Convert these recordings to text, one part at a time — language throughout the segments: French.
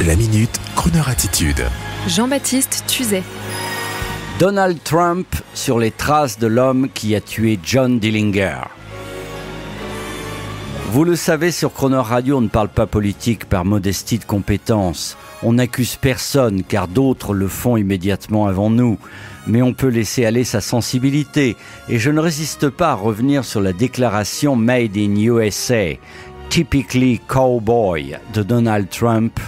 La Minute Crooner Attitude. Jean-Baptiste Tuzet. Donald Trump sur les traces de l'homme qui a tué John Dillinger. Vous le savez, sur Crooner Radio, on ne parle pas politique par modestie de compétence. On n'accuse personne car d'autres le font immédiatement avant nous. Mais on peut laisser aller sa sensibilité. Et je ne résiste pas à revenir sur la déclaration Made in USA, Typically Cowboy de Donald Trump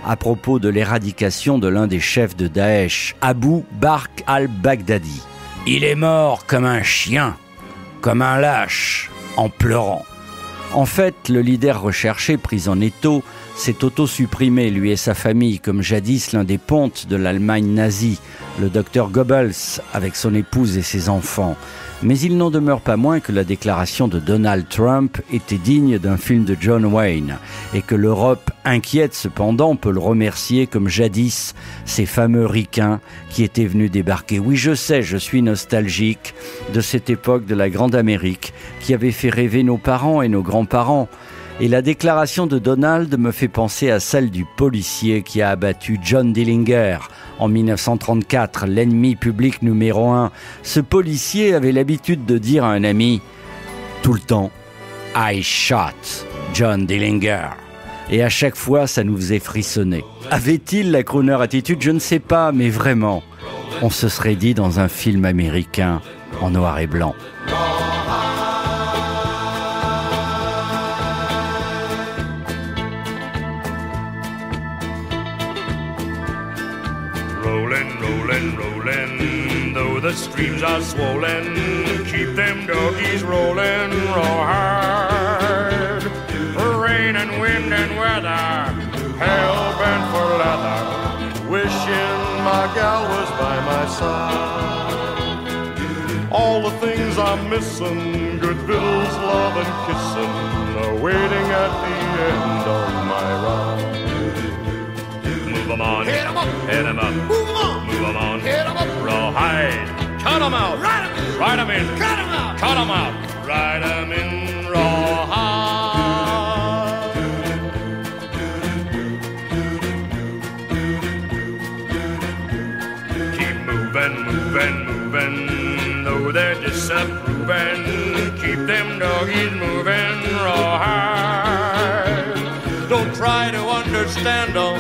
à propos de l'éradication de l'un des chefs de Daesh, Abu Bakr al-Baghdadi. Il est mort comme un chien, comme un lâche, en pleurant. En fait, le leader recherché, pris en étau, s'est auto-supprimé, lui et sa famille, comme jadis l'un des pontes de l'Allemagne nazie, le docteur Goebbels, avec son épouse et ses enfants. Mais il n'en demeure pas moins que la déclaration de Donald Trump était digne d'un film de John Wayne, et que l'Europe, inquiète cependant, peut le remercier comme jadis ces fameux ricains qui étaient venus débarquer. Oui, je sais, je suis nostalgique de cette époque de la Grande Amérique qui avait fait rêver nos parents et nos grands-parents. Et la déclaration de Donald me fait penser à celle du policier qui a abattu John Dillinger en 1934, l'ennemi public numéro 1. Ce policier avait l'habitude de dire à un ami tout le temps « I shot John Dillinger ». Et à chaque fois, ça nous faisait frissonner. Avait-il la Crooner Attitude ? Je ne sais pas, mais vraiment, on se serait dit dans un film américain en noir et blanc. Rollin', rollin', rollin', though the streams are swollen, keep them doggies rollin' raw hard. Rain and wind and weather, hell-bent for leather, wishing my gal was by my side. All the things I'm missing, good victuals, love and kissin', are waiting at the end of my ride. Move 'em on, hit 'em up, hit 'em up, move 'em on, move 'em on, hit 'em up, rawhide, cut 'em out, ride 'em in, cut 'em out, cut 'em out, ride 'em in, rawhide. Keep moving, moving, moving, though they're disapproving, keep them doggies moving, rawhide. Don't try to understand them,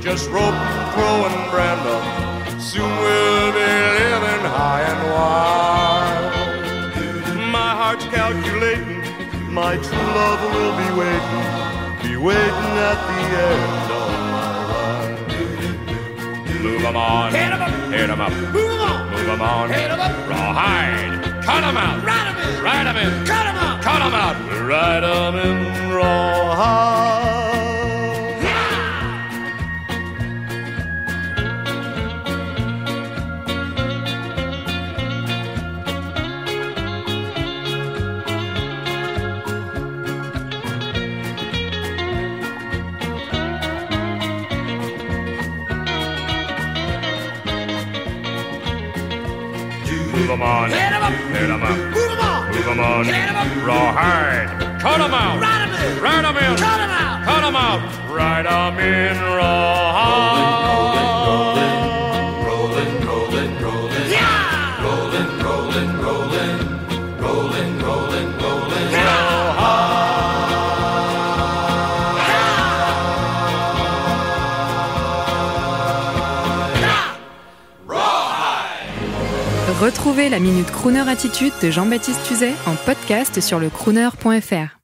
just rope, throw, and brand them. Soon we'll be living high and wide. My heart's calculating, my true love will be waiting at the end of my ride. Move 'em on, hit 'em up, hit 'em up, move 'em on, move 'em on, hit 'em up, rawhide, cut 'em out, ride 'em in, ride 'em in, cut 'em out, cut 'em out, ride 'em in, rawhide. Move 'em on, hit 'em up, hit 'em up, move 'em on, move 'em on, hit 'em up, rawhide, cut 'em out, ride 'em in, ride 'em in, cut 'em out, cut 'em out, ride 'em in, rawhide. Rollin', rollin', rollin', Yeah! rollin', rollin', rollin', rollin', rollin', rollin', Retrouvez la Minute Crooner Attitude de Jean-Baptiste Tuzet en podcast sur le crooner.fr.